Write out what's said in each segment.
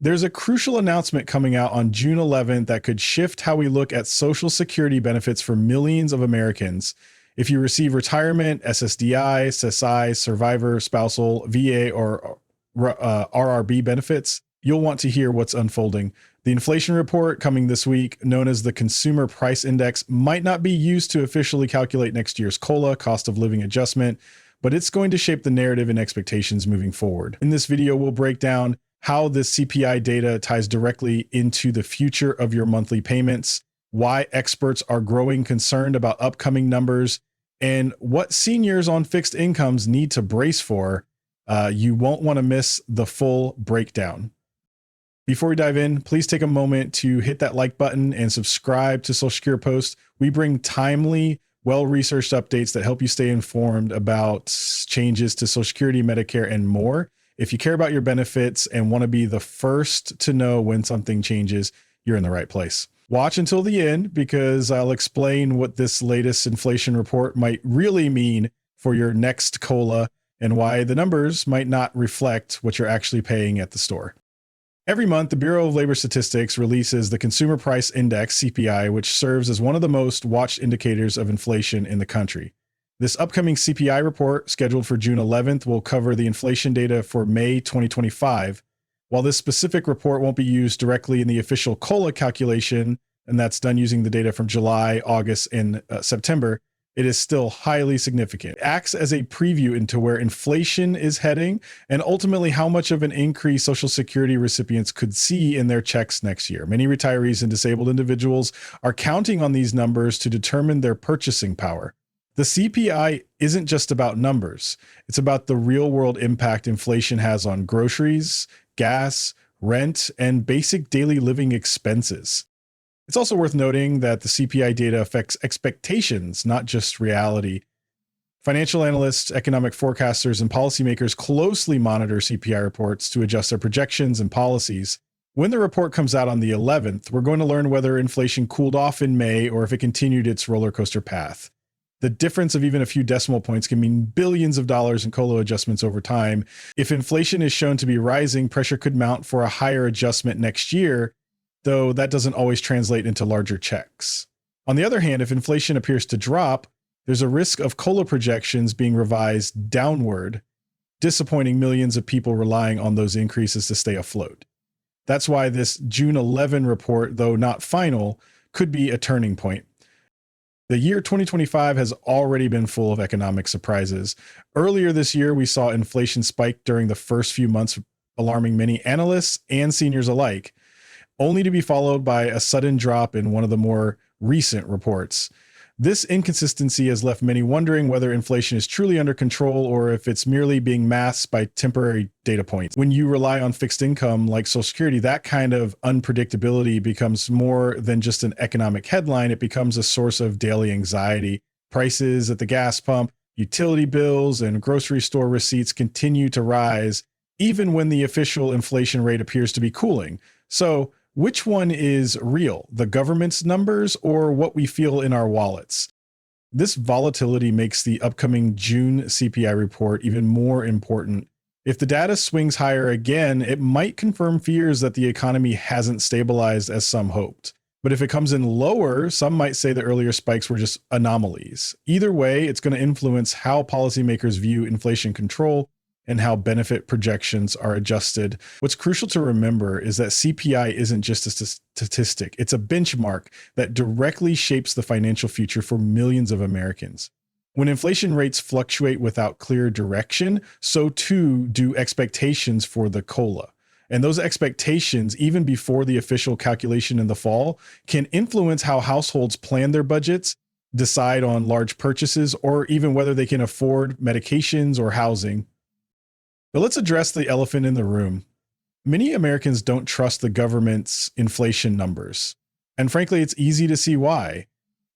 There's a crucial announcement coming out on June 11th that could shift how we look at Social Security benefits for millions of Americans. If you receive retirement, SSDI, SSI, survivor, spousal, VA, or RRB benefits, you'll want to hear what's unfolding. The inflation report coming this week, known as the Consumer Price Index, might not be used to officially calculate next year's COLA, cost of living adjustment, but it's going to shape the narrative and expectations moving forward. In this video, we'll break down how this CPI data ties directly into the future of your monthly payments, why experts are growing concerned about upcoming numbers, and what seniors on fixed incomes need to brace for. You won't want to miss the full breakdown. Before we dive in, please take a moment to hit that like button and subscribe to Social Security Post. We bring timely, well-researched updates that help you stay informed about changes to Social Security, Medicare, and more. If you care about your benefits and want to be the first to know when something changes, you're in the right place. Watch until the end because I'll explain what this latest inflation report might really mean for your next COLA and why the numbers might not reflect what you're actually paying at the store. Every month, the Bureau of Labor Statistics releases the Consumer Price Index, CPI, which serves as one of the most watched indicators of inflation in the country. This upcoming CPI report, scheduled for June 11th, will cover the inflation data for May 2025. While this specific report won't be used directly in the official COLA calculation, and that's done using the data from July, August, and September, it is still highly significant. It acts as a preview into where inflation is heading and ultimately how much of an increase Social Security recipients could see in their checks next year. Many retirees and disabled individuals are counting on these numbers to determine their purchasing power. The CPI isn't just about numbers. It's about the real-world impact inflation has on groceries, gas, rent, and basic daily living expenses. It's also worth noting that the CPI data affects expectations, not just reality. Financial analysts, economic forecasters, and policymakers closely monitor CPI reports to adjust their projections and policies. When the report comes out on the 11th, we're going to learn whether inflation cooled off in May or if it continued its roller coaster path. The difference of even a few decimal points can mean billions of dollars in COLA adjustments over time. If inflation is shown to be rising, pressure could mount for a higher adjustment next year, though that doesn't always translate into larger checks. On the other hand, if inflation appears to drop, there's a risk of COLA projections being revised downward, disappointing millions of people relying on those increases to stay afloat. That's why this June 11 report, though not final, could be a turning point. The year 2025 has already been full of economic surprises. Earlier this year, we saw inflation spike during the first few months, alarming many analysts and seniors alike, only to be followed by a sudden drop in one of the more recent reports. This inconsistency has left many wondering whether inflation is truly under control or if it's merely being masked by temporary data points. When you rely on fixed income like Social Security, that kind of unpredictability becomes more than just an economic headline. It becomes a source of daily anxiety. Prices at the gas pump, utility bills, and grocery store receipts continue to rise, even when the official inflation rate appears to be cooling. So, which one is real, the government's numbers or what we feel in our wallets? This volatility makes the upcoming June CPI report even more important. If the data swings higher again, it might confirm fears that the economy hasn't stabilized as some hoped. But if it comes in lower, some might say the earlier spikes were just anomalies. Either way, it's going to influence how policymakers view inflation control and how benefit projections are adjusted. What's crucial to remember is that CPI isn't just a statistic. It's a benchmark that directly shapes the financial future for millions of Americans. When inflation rates fluctuate without clear direction, so too do expectations for the COLA. And those expectations, even before the official calculation in the fall, can influence how households plan their budgets, decide on large purchases, or even whether they can afford medications or housing. But let's address the elephant in the room. Many Americans don't trust the government's inflation numbers. And frankly, it's easy to see why.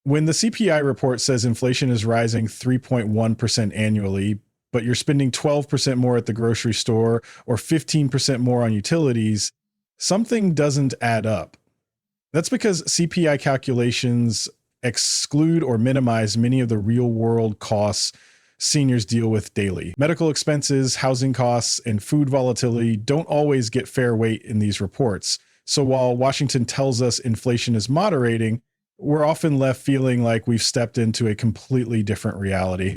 When the CPI report says inflation is rising 3.1% annually, but you're spending 12% more at the grocery store or 15% more on utilities, something doesn't add up. That's because CPI calculations exclude or minimize many of the real-world costs seniors deal with daily. Medical expenses, housing costs, and food volatility don't always get fair weight in these reports. So while Washington tells us inflation is moderating, we're often left feeling like we've stepped into a completely different reality.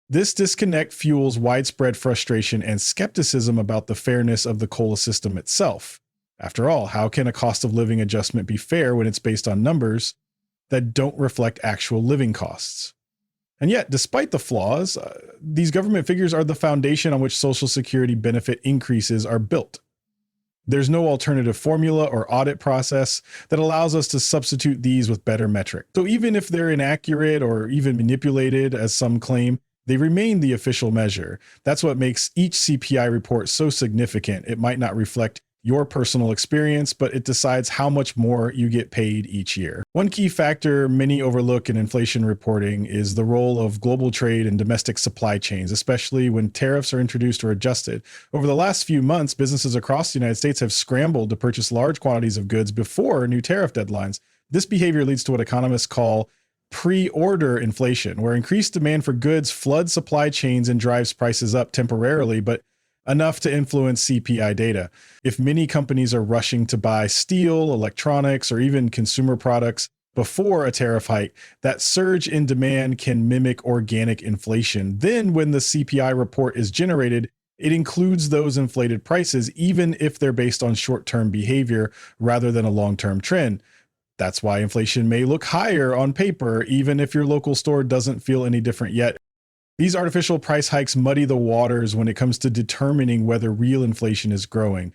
This disconnect fuels widespread frustration and skepticism about the fairness of the COLA system itself. After all, how can a cost of living adjustment be fair when it's based on numbers that don't reflect actual living costs? And yet, despite the flaws, these government figures are the foundation on which Social Security benefit increases are built. There's no alternative formula or audit process that allows us to substitute these with better metric. So even if they're inaccurate or even manipulated, as some claim, they remain the official measure. That's what makes each CPI report so significant. It might not reflect your personal experience, but it decides how much more you get paid each year. One key factor many overlook in inflation reporting is the role of global trade and domestic supply chains, especially when tariffs are introduced or adjusted. Over the last few months, businesses across the United States have scrambled to purchase large quantities of goods before new tariff deadlines. This behavior leads to what economists call pre-order inflation, where increased demand for goods floods supply chains and drives prices up temporarily, but enough to influence CPI data. If many companies are rushing to buy steel, electronics, or even consumer products before a tariff hike, that surge in demand can mimic organic inflation. Then when the CPI report is generated, it includes those inflated prices, even if they're based on short-term behavior rather than a long-term trend. That's why inflation may look higher on paper, even if your local store doesn't feel any different yet. These artificial price hikes muddy the waters when it comes to determining whether real inflation is growing.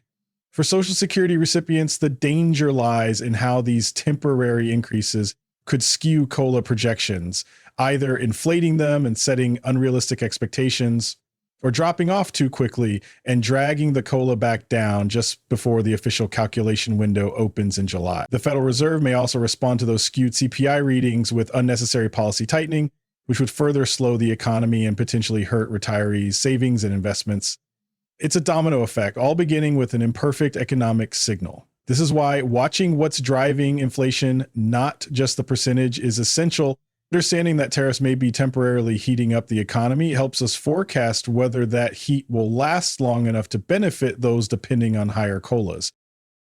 For Social Security recipients, the danger lies in how these temporary increases could skew COLA projections, either inflating them and setting unrealistic expectations, or dropping off too quickly and dragging the COLA back down just before the official calculation window opens in July. The Federal Reserve may also respond to those skewed CPI readings with unnecessary policy tightening, which would further slow the economy and potentially hurt retirees' savings and investments. It's a domino effect, all beginning with an imperfect economic signal. This is why watching what's driving inflation, not just the percentage, is essential. Understanding that tariffs may be temporarily heating up the economy helps us forecast whether that heat will last long enough to benefit those depending on higher COLAs.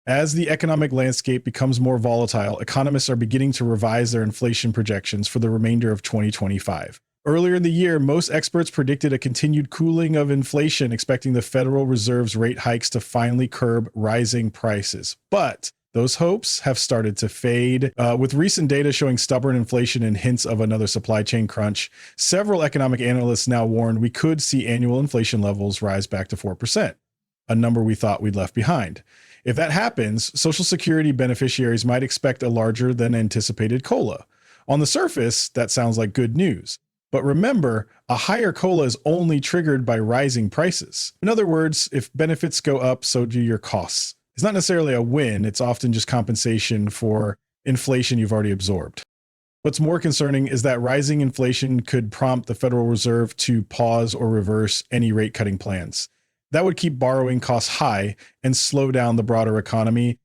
As the economic landscape becomes more volatile, economists are beginning to revise their inflation projections for the remainder of 2025. Earlier in the year, most experts predicted a continued cooling of inflation, expecting the Federal Reserve's rate hikes to finally curb rising prices. But those hopes have started to fade. With recent data showing stubborn inflation and hints of another supply chain crunch, several economic analysts now warned we could see annual inflation levels rise back to 4%, a number we thought we'd left behind. If that happens, Social Security beneficiaries might expect a larger than anticipated COLA. On the surface, that sounds like good news. But remember, a higher COLA is only triggered by rising prices. In other words, if benefits go up, so do your costs. It's not necessarily a win, it's often just compensation for inflation you've already absorbed. What's more concerning is that rising inflation could prompt the Federal Reserve to pause or reverse any rate cutting plans. That would keep borrowing costs high and slow down the broader economy.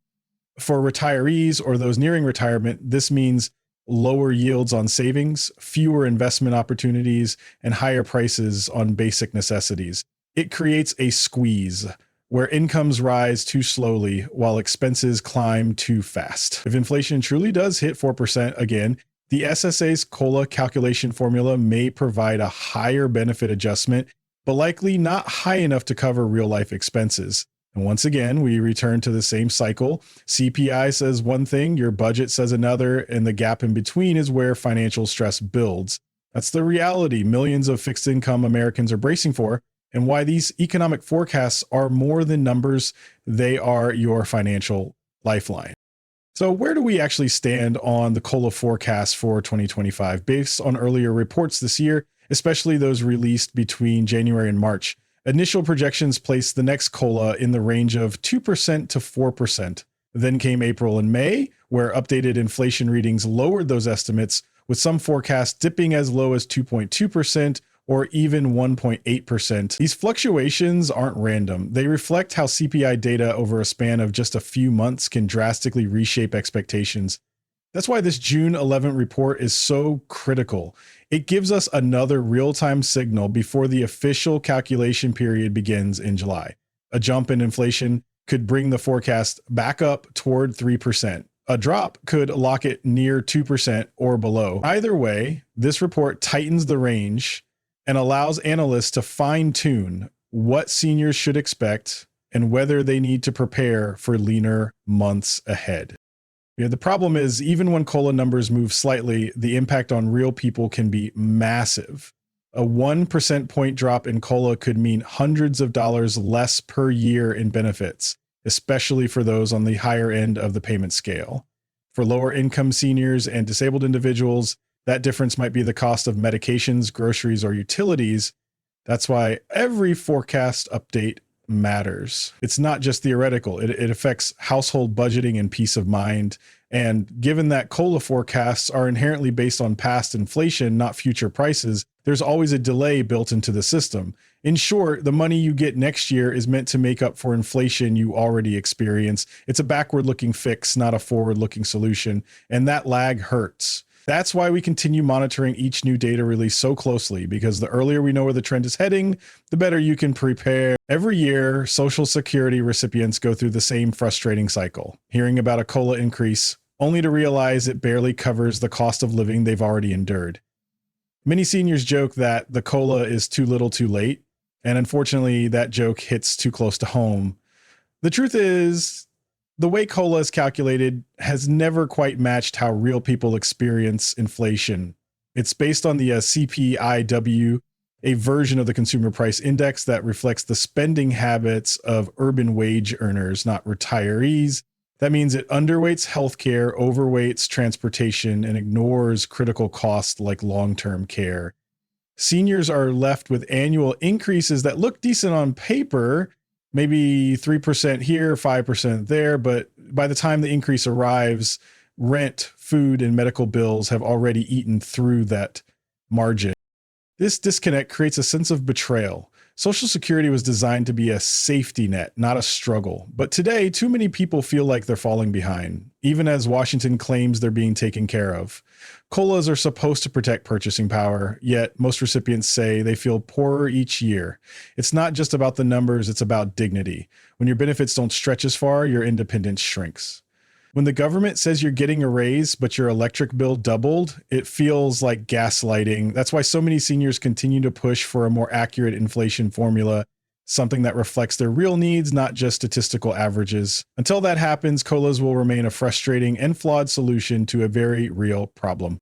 For retirees or those nearing retirement, this means lower yields on savings, fewer investment opportunities, and higher prices on basic necessities. It creates a squeeze where incomes rise too slowly while expenses climb too fast. If inflation truly does hit 4% again, the SSA's COLA calculation formula may provide a higher benefit adjustment, but likely not high enough to cover real-life expenses. And once again, we return to the same cycle. CPI says one thing, your budget says another, and the gap in between is where financial stress builds. That's the reality millions of fixed-income Americans are bracing for, and why these economic forecasts are more than numbers, they are your financial lifeline. So where do we actually stand on the COLA forecast for 2025? Based on earlier reports this year, especially those released between January and March, initial projections placed the next COLA in the range of 2% to 4%. Then came April and May, where updated inflation readings lowered those estimates, with some forecasts dipping as low as 2.2% or even 1.8%. These fluctuations aren't random. They reflect how CPI data over a span of just a few months can drastically reshape expectations. That's why this June 11th report is so critical. It gives us another real-time signal before the official calculation period begins in July. A jump in inflation could bring the forecast back up toward 3%. A drop could lock it near 2% or below. Either way, this report tightens the range and allows analysts to fine-tune what seniors should expect and whether they need to prepare for leaner months ahead. The problem is, even when COLA numbers move slightly, the impact on real people can be massive. A 1% point drop in COLA could mean hundreds of dollars less per year in benefits, especially for those on the higher end of the payment scale. For lower income seniors and disabled individuals, that difference might be the cost of medications, groceries, or utilities. That's why every forecast update matters. It's not just theoretical. It affects household budgeting and peace of mind. And given that COLA forecasts are inherently based on past inflation, not future prices, there's always a delay built into the system. In short, the money you get next year is meant to make up for inflation you already experience. It's a backward-looking fix, not a forward-looking solution, and that lag hurts. That's why we continue monitoring each new data release so closely, because the earlier we know where the trend is heading, the better you can prepare. Every year, Social Security recipients go through the same frustrating cycle, hearing about a COLA increase, only to realize it barely covers the cost of living they've already endured. Many seniors joke that the COLA is too little too late, and unfortunately, that joke hits too close to home. The truth is, the way COLA is calculated has never quite matched how real people experience inflation. It's based on the CPI-W, a version of the consumer price index that reflects the spending habits of urban wage earners, not retirees. That means it underweights healthcare, overweights transportation, and ignores critical costs like long-term care. Seniors are left with annual increases that look decent on paper, maybe 3% here, 5% there, but by the time the increase arrives, rent, food, and medical bills have already eaten through that margin. This disconnect creates a sense of betrayal. Social Security was designed to be a safety net, not a struggle. But today, too many people feel like they're falling behind, even as Washington claims they're being taken care of. COLAs are supposed to protect purchasing power, yet most recipients say they feel poorer each year. It's not just about the numbers, it's about dignity. When your benefits don't stretch as far, your independence shrinks. When the government says you're getting a raise, but your electric bill doubled, it feels like gaslighting. That's why so many seniors continue to push for a more accurate inflation formula, something that reflects their real needs, not just statistical averages. Until that happens, COLAs will remain a frustrating and flawed solution to a very real problem.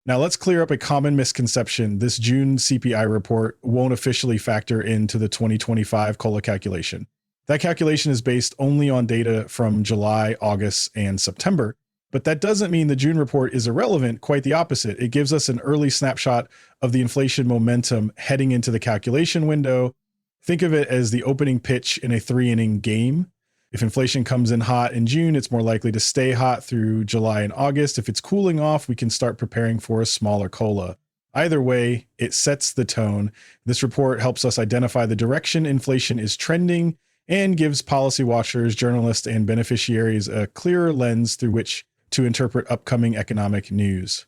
Now let's clear up a common misconception. This June CPI report won't officially factor into the 2025 COLA calculation. That calculation is based only on data from July, August, and September. But that doesn't mean the June report is irrelevant, quite the opposite. It gives us an early snapshot of the inflation momentum heading into the calculation window. Think of it as the opening pitch in a 3-inning game. If inflation comes in hot in June, it's more likely to stay hot through July and August. If it's cooling off, we can start preparing for a smaller COLA. Either way, it sets the tone. This report helps us identify the direction inflation is trending and gives policy watchers, journalists, and beneficiaries a clearer lens through which to interpret upcoming economic news.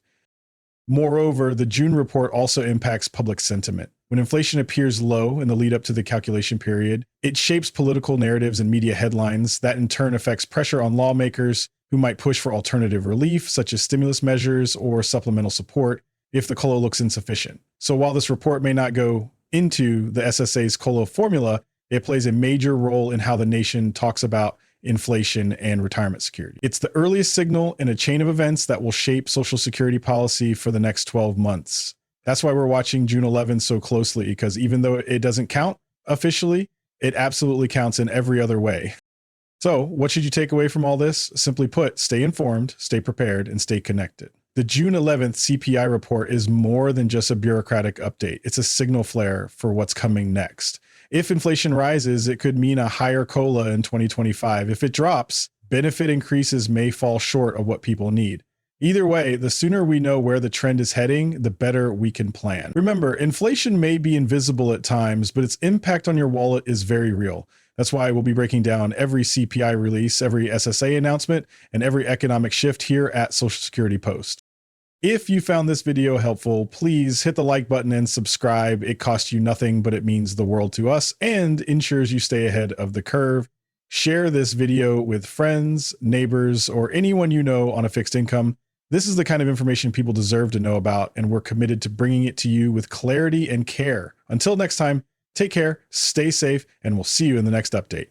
Moreover, the June report also impacts public sentiment. When inflation appears low in the lead up to the calculation period, it shapes political narratives and media headlines that in turn affects pressure on lawmakers who might push for alternative relief, such as stimulus measures or supplemental support, if the COLA looks insufficient. So while this report may not go into the SSA's COLA formula, it plays a major role in how the nation talks about inflation and retirement security. It's the earliest signal in a chain of events that will shape Social Security policy for the next 12 months. That's why we're watching June 11th so closely, because even though it doesn't count officially, it absolutely counts in every other way. So what should you take away from all this? Simply put, stay informed, stay prepared, and stay connected. The June 11th CPI report is more than just a bureaucratic update. It's a signal flare for what's coming next. If inflation rises, it could mean a higher COLA in 2025. If it drops, benefit increases may fall short of what people need. Either way, the sooner we know where the trend is heading, the better we can plan. Remember, inflation may be invisible at times, but its impact on your wallet is very real. That's why we'll be breaking down every CPI release, every SSA announcement, and every economic shift here at Social Security Post. If you found this video helpful, please hit the like button and subscribe. It costs you nothing, but it means the world to us and ensures you stay ahead of the curve. Share this video with friends, neighbors, or anyone you know on a fixed income. This is the kind of information people deserve to know about, and we're committed to bringing it to you with clarity and care. Until next time, take care, stay safe, and we'll see you in the next update.